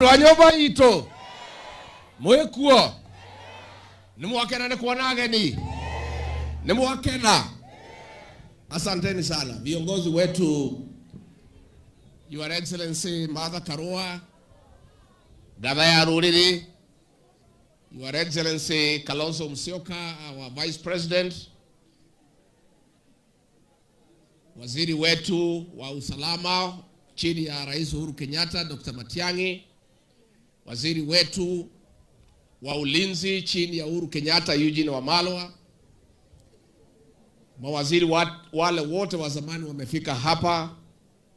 Wanyoba ito mwekuo nimwakena ni kuona ageni nimwakena. Asanteni sana viongozi wetu, Your Excellency Martha Karua, Gava ya Ruriri, Your Excellency Kalonzo Musyoka, our Vice President, waziri wetu wa usalama chini ya Rais Uhuru Kenyatta, Dr. Matiang'i, waziri wetu wa ulinzi chini ya Uhuru Kenyatta, Eugene Wamalwa, mawaziri wale wote wa zamani wamefika hapa,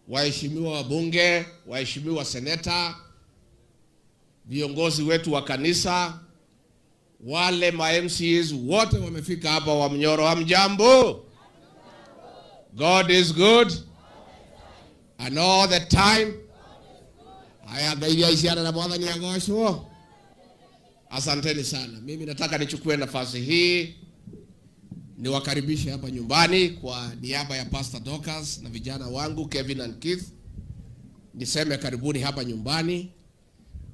waheshimiwa wabunge, waheshimiwa seneta, viongozi wetu wa kanisa, wale ma-MCs wote wamefika hapa wa Mnyoro. Hamjambo? God is good and all the time. Haya gaidia isiana na mwadha ni agosho. Asanteni sana. Mimi nataka nichukue nafasi hii niwakaribishe hapa nyumbani kwa niaba ya Pastor Dorcas na vijana wangu Kevin and Keith. Niseme karibuni hapa nyumbani.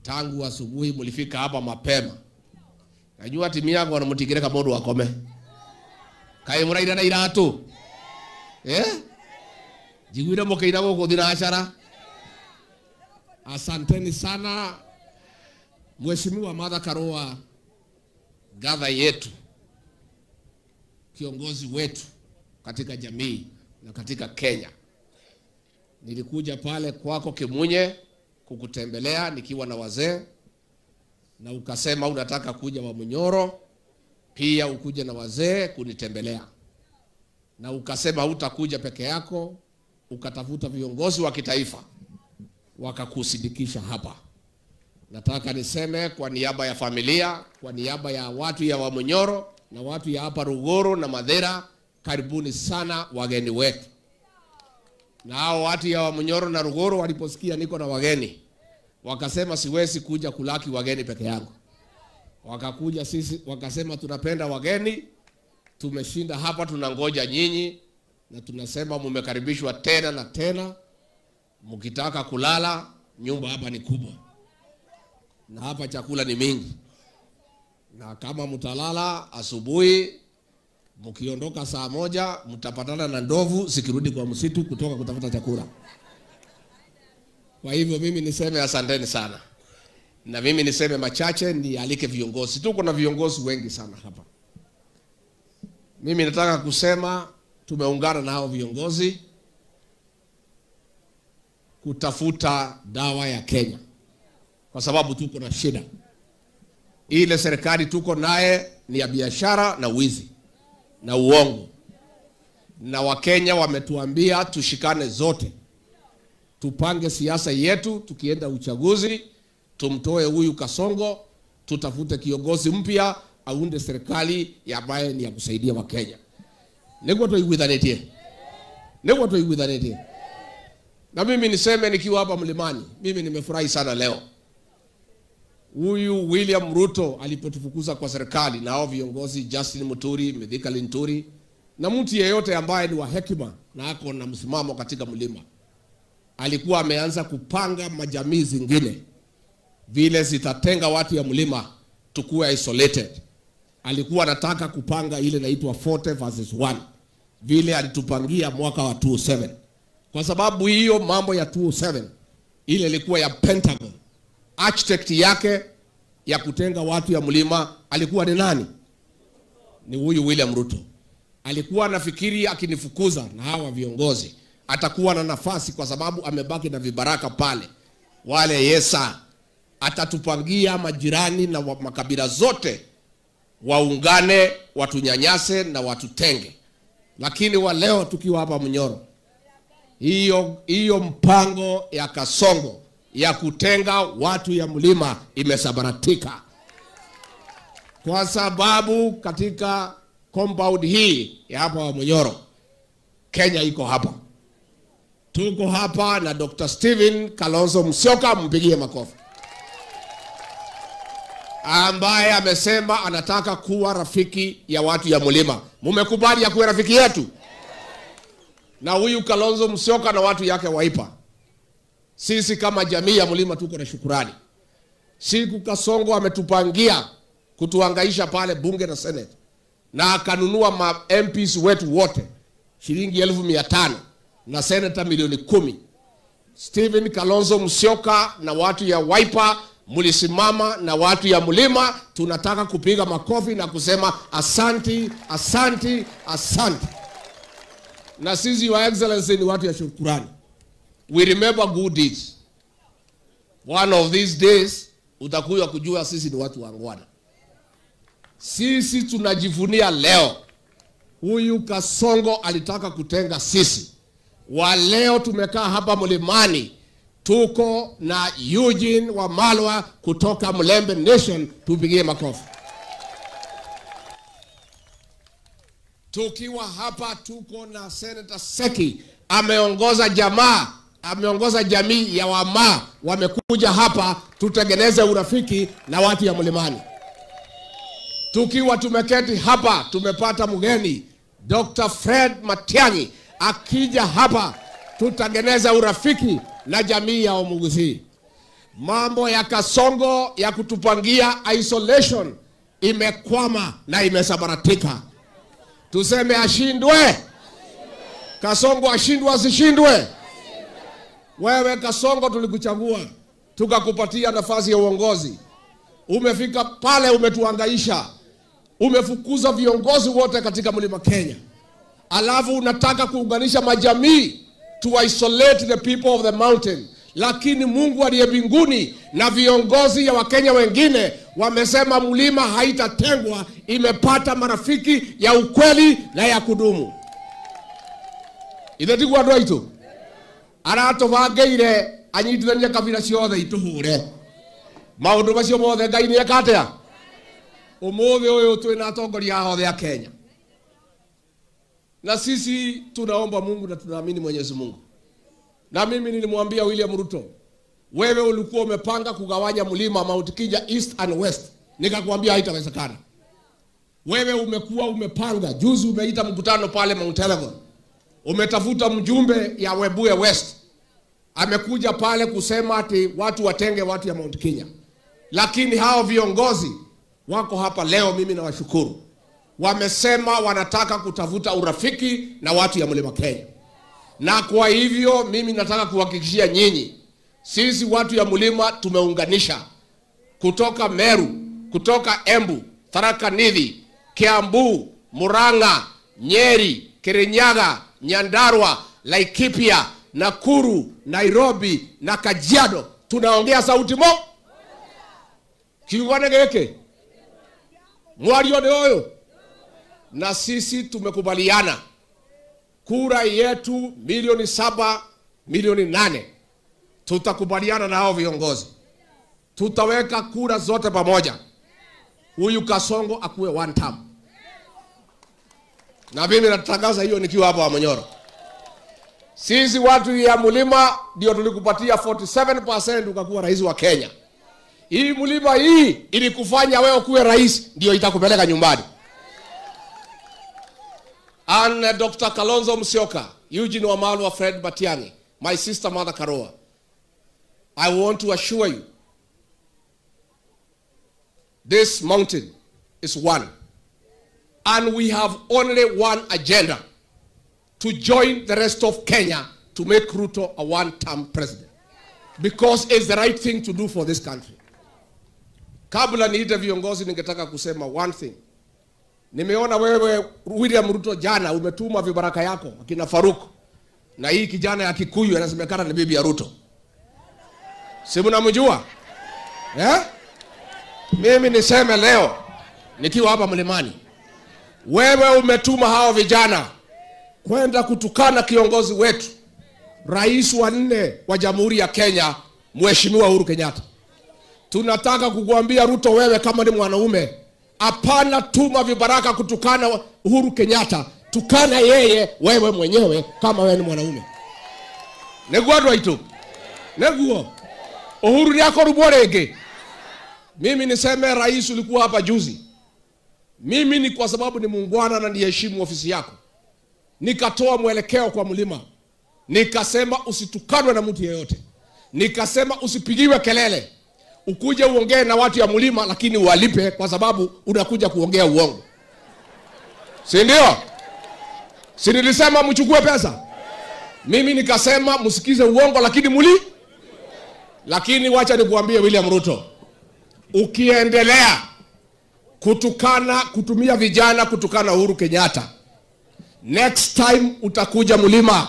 Tangu asubuhi mlifika hapa mapema. Najua timu yangu wanamutigire kama modu wakome. Kai muraida na iratu. Jigwira mokeira goko dina ashara. Asanteni sana. Mheshimiwa Martha Karua, gava yetu, kiongozi wetu katika jamii na katika Kenya. Nilikuja pale kwako Kimunye kukutembelea nikiwa na wazee, na ukasema unataka kuja wa Munyoro pia ukuje na wazee kunitembelea, na ukasema hutakuja peke yako, ukatafuta viongozi wa kitaifa wakakusindikisha hapa. Nataka niseme kwa niaba ya familia, kwa niaba ya watu ya Wamunyoro na watu ya hapa Ruguru na Madera, karibuni sana wageni wetu. Na hao watu ya Wamunyoro na Ruguru waliposikia niko na wageni, wakasema siwezi kuja kulaki wageni peke yangu. Wakakuja sisi, wakasema tunapenda wageni, tumeshinda hapa, tunangoja nyinyi, na tunasema mumekaribishwa tena na tena. Mkitaka kulala, nyumba hapa ni kubwa, na hapa chakula ni mingi, na kama mtalala asubuhi, mkiondoka saa 1 mtapatana na ndovu zikirudi kwa msitu kutoka kutafuta chakula. Kwa hivyo mimi niseme asanteni sana, na mimi niseme machache nialike viongozi. Tuko na viongozi wengi sana hapa. Mimi nataka kusema tumeungana na hao viongozi kutafuta dawa ya Kenya, kwa sababu tuko na shida. Ile serikali tuko naye ni ya biashara na wizi na uongo, na Wakenya wametuambia tushikane zote, tupange siasa yetu, tukienda uchaguzi tumtoe huyu Kasongo, tutafute kiongozi mpya aunde serikali ya ambaye ni ya kusaidia Wakenya. Nego to igwithanetie. Na mimi niseme nikiwa hapa Mlimani, mimi nimefurahi sana leo. Huyu William Ruto alipotufukuza kwa serikali, na hao viongozi Justin Muturi, Mithika Linturi, na mtu yeyote ambaye ni wa hekima na ako na msimamo katika mlima, alikuwa ameanza kupanga majamii zingine vile zitatenga watu ya mlima tukue isolated. Alikuwa anataka kupanga ile inaitwa 40 versus 1 vile alitupangia mwaka wa 2007. Kwa sababu hiyo mambo ya 2007 ile ilikuwa ya Pentagon, architect yake ya kutenga watu ya mlima alikuwa ni nani? Ni huyu William Ruto. Alikuwa anafikiri akinifukuza na hawa viongozi atakuwa na nafasi, kwa sababu amebaki na vibaraka pale wale yesa, atatupangia majirani na makabila zote waungane, watunyanyase na watutenge. Lakini wa leo tukiwa hapa Munyoro, hiyo mpango ya Kasongo ya kutenga watu ya mlima imesabaratika, kwa sababu katika compound hii ya hapa Munyoro, Kenya iko hapa. Tuko hapa na Dr. Stephen Kalonzo Musyoka, mpigie makofi, ambaye amesema anataka kuwa rafiki ya watu ya mlima. Mumekubali ya kuwa rafiki yetu? Na huyu Kalonzo Musyoka na watu yake waipa. Sisi kama jamii ya mlima tuko na shukrani. siku Kasongo ametupangia kutuhangaisha pale bunge na senate, na akanunua ma MPs wetu wote shilingi 1,500 na senator milioni 10. Stephen Kalonzo Musyoka na watu ya Wiper mulisimama na watu ya Mlima, tunataka kupiga makofi na kusema asanti, asanti, asanti. Na sisi wa excellency ni watu ya shukrani. We remember good deeds. One of these days utakuja kujua sisi ni watu wangwana. Sisi tunajivunia leo. Huyu Kasongo alitaka kutenga sisi. Wa leo tumekaa hapa Mlimani, tuko na Eugene Wamalwa kutoka Mlembe Nation, tupigie makofi. Tukiwa hapa tuko na Senator Seki, ameongoza jamii ya Wamaa, wamekuja hapa tutengeneze urafiki na watu ya Mlimani. Tukiwa tumeketi hapa tumepata mgeni Dr. Fred Matiang'i, akija hapa tutengeneza urafiki na jamii ya Omugusi. Mambo ya Kasongo ya kutupangia isolation imekwama na imesabaratika. Tuseme ashindwe. Kasongo ashindwe asishindwe. Wewe Kasongo tulikuchagua, tukakupatia nafasi ya uongozi. Umefika pale umetuhangaisha. Umefukuza viongozi wote katika Mlima Kenya. Alafu unataka kuunganisha majamii to isolate the people of the mountain. Lakini Mungu aliye mbinguni na viongozi ya Wakenya wengine wamesema Mlima haitatengwa, imepata marafiki ya ukweli na ya kudumu. Itheti kwa ndoito. Arato vageire anyitithania kabila ciothe ituhure. Maundu macio mothe Ngai ni ekatea. Umuthi uyu twina atongoria othe a Kenya. Na sisi tunaomba Mungu na tunaamini Mwenyezi Mungu. Na mimi nilimwambia William Ruto, wewe ulikuwa umepanga kugawanya Mlima Mount Kenya East and West. Nikakwambia haitawezekana. Wewe umekuwa umepanga, juzi umeita mkutano pale Mount Elgon. Umetafuta mjumbe ya Webuye West. Amekuja pale kusema ati watu watenge watu ya Mount Kenya. Lakini hao viongozi wako hapa leo, mimi nawashukuru. Wamesema wanataka kutafuta urafiki na watu ya Mlima Kenya. Na kwa hivyo mimi nataka kuhakikishia nyinyi, sisi watu ya Mlima tumeunganisha kutoka Meru, kutoka Embu, Tharaka Nithi, Kiambu, Murang'a, Nyeri, Kirinyaga, Nyandarua, Laikipia, Nakuru, Nairobi na Kajiado. Tunaongea sauti moja. Kiungane geke. Mwario de oyo. Na sisi tumekubaliana kura yetu milioni 7, milioni 8. Tutakubaliana na hao viongozi. Tutaweka kura zote pamoja. Huyu Kasongo akuwe one term. Na mimi natangaza hiyo nikiwa hapa Manyoro. Sisi watu ya Mlima ndio tulikupatia 47% ukakuwa rais wa Kenya. Hii Mlima hii ili kufanya wewe kuwe rais ndio itakupeleka nyumbani. And Dr. Kalonzo Musyoka, Eugene Wamalwa, Fred Matiang'i, my sister Mother Karua, I want to assure you, this mountain is one. And we have only one agenda, to join the rest of Kenya to make Ruto a one-term president. Because it's the right thing to do for this country. Kabla niite viongozi ningetaka kusema one thing. Nimeona wewe William Ruto jana umetuma vibaraka yako akina Faruk. Na hii kijana ya Kikuyu anasemekana ni bibi ya Ruto. Si mnamjua? Mimi niseme leo nikiwa hapa Mlimani. Wewe umetuma hao vijana kwenda kutukana kiongozi wetu, rais wa 4 wa Jamhuri ya Kenya, Mheshimiwa Uhuru Kenyatta. Tunataka kukuambia Ruto, wewe kama ni mwanaume, hapana tuma vibaraka kutukana Uhuru Kenyatta. Tukana yeye wewe mwenyewe kama wewe ni mwanaume. Neguo dwaito. Neguo. Uhuru yako ruborege. Mimi niseme rais ulikuwa hapa juzi. Mimi ni kwa sababu ni muungwana na niheshimu ofisi yako. Nikatoa mwelekeo kwa Mlima. Nikasema usitukanwe na mtu yeyote. Nikasema usipigiwe kelele. ukuje uongee na watu ya mlima, lakini walipe kwa sababu unakuja kuongea uongo. Si ndio? Si nilisema mchukue pesa? Mimi nikasema msikize uongo lakini lakini wacha nikuambie William Ruto, ukiendelea kutumia vijana kutukana Uhuru Kenyatta, next time utakuja mlima,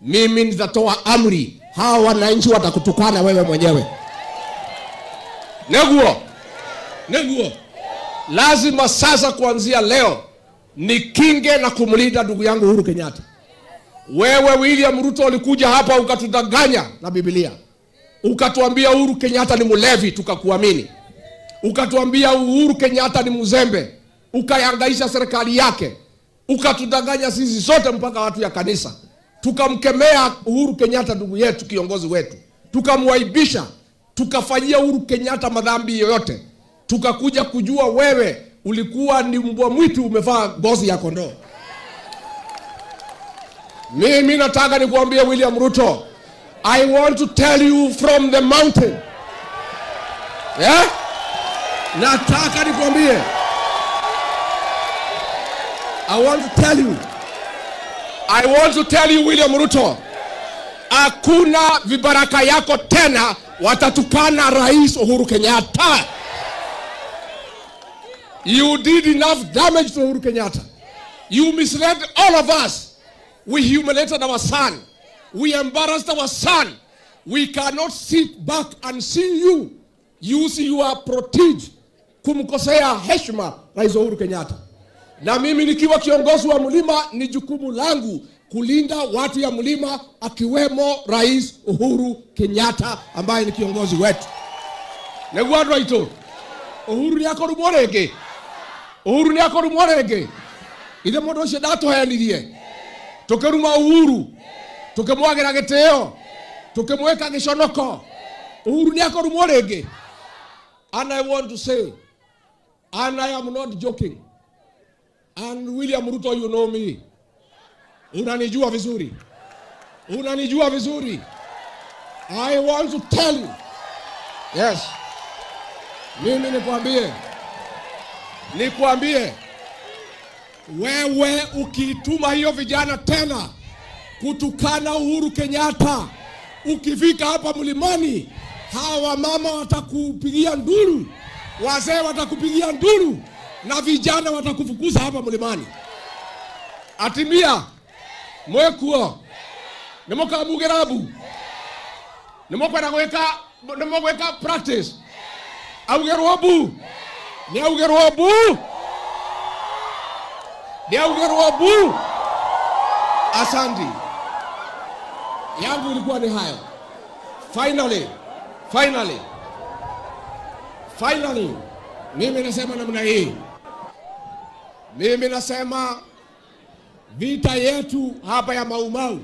mimi nitatoa amri, hawa wananchi watakutukana wewe mwenyewe. Neguo. Lazima sasa kuanzia leo nikinge na kumlinda ndugu yangu Uhuru Kenyatta. Wewe William Ruto ulikuja hapa ukatudanganya na Biblia. Ukatuambia Uhuru Kenyatta ni mlevi, tukakuamini. Ukatuambia Uhuru Kenyatta ni mzembe, ukayangaisha serikali yake. Ukatudanganya sisi sote mpaka watu ya kanisa. Tukamkemea Uhuru Kenyatta ndugu yetu, kiongozi wetu. Tukamwaibisha, tukafanyia Uhuru Kenyatta madhambi yoyote. Tukakuja kujua wewe ulikuwa ni mbwa mwitu umevaa ngozi ya kondoo. Mimi nataka nikuambie William Ruto, I want to tell you from the mountain. Yeah? Nataka nikuambie. I want to tell you William Ruto, hakuna vibaraka yako tena watatukana Rais Uhuru Kenyatta. You did enough damage to Uhuru Kenyatta. You misled all of us. We humiliated our son. We embarrassed our son. We cannot sit back and see you use your protege kumkosea heshima Rais Uhuru Kenyatta. Na mimi nikiwa kiongozi wa mlima, ni jukumu langu kulinda watu ya mlima, akiwemo Rais Uhuru Kenyatta ambaye ni kiongozi wetu. Negwadwa ito. Uhuru ni ako rumorege. Ile modo shedato hayanirie. Tukeruma Uhuru. Tukemwagira geteo. Tukemweka gishonoko. Uhuru ni ako rumorege. And I want to say, and I am not joking, and William Ruto, you know me. Unanijua vizuri. I want to tell you. Yes. Mimi nikwambie. Wewe ukituma hiyo vijana tena kutukana Uhuru Kenyatta, ukifika hapa mlimani, hawa mama watakupigia nduru, wazee watakupigia nduru, na vijana watakufukuza hapa mlimani. Atimia mwekuo nemoka bugerabu nemoka naweka practice augerobu ni augerobu. Asante yangu ilikuwa ni hayo. Finally mimi nasema namna hii. Mimi nasema vita yetu hapa ya Maumau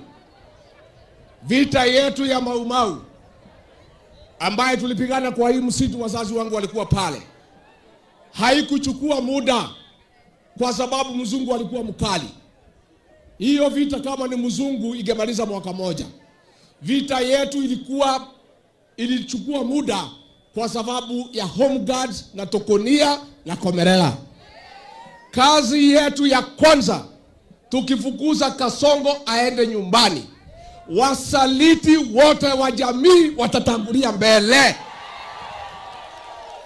ambaye tulipigana kwa hii msitu, wazazi wangu walikuwa pale, haikuchukua muda kwa sababu mzungu alikuwa mkali. Hiyo vita kama ni mzungu ingemaliza mwaka moja. Vita yetu ilichukua muda kwa sababu ya Home Guards na Tokonia na Komerela. Kazi yetu ya kwanza, tukifukuza Kasongo aende nyumbani, wasaliti wote wa jamii watatangulia mbele.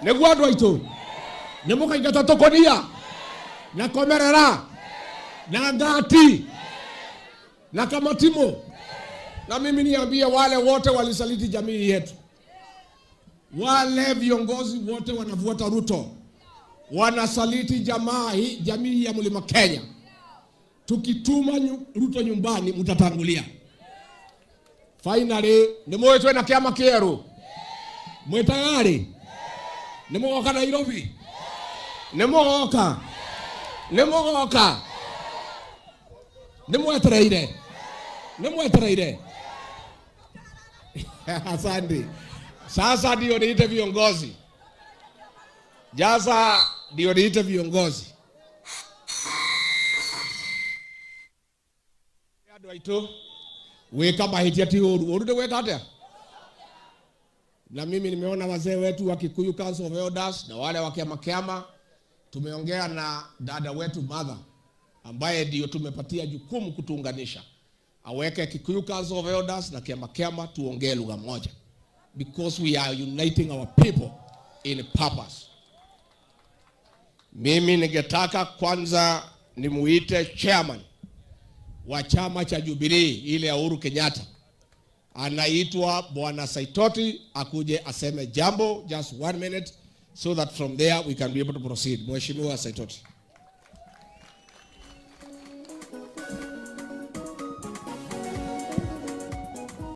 Negwadwa ito. Nemoka ingata Tokonia na Komerela na Ngati na Kamatimo. Na mimi niambie wale wote walisaliti jamii yetu, wale viongozi wote wanavuata Ruto, wanasaliti jamii ya mlima Kenya. Tukituma Ruto nyumbani, mtatangulia. Finally, nimwetwe na kiama kieru. Mwetagari. Nimugoka Nairobi. Nimugoka. Nimwetereire. Asante. Sasa ndio niite viongozi. Adwa ito weka mahitia ti oru de weka atia. Na mimi nimeona wazee wetu wa Kikuyu Council of Elders na wale wa Kiama. Tumeongea na dada wetu mother ambaye ndio tumepatia jukumu kutuunganisha. Aweke Kikuyu Council of Elders na Kiama tuongee lugha moja. Because we are uniting our people in purpose. Mimi ningetaka kwanza nimuite chairman wa chama cha Jubilee ile ya Uhuru Kenyatta. Anaitwa Bwana Saitoti, akuje aseme jambo, just 1 minute, so that from there we can be able to proceed. Mheshimiwa Saitoti.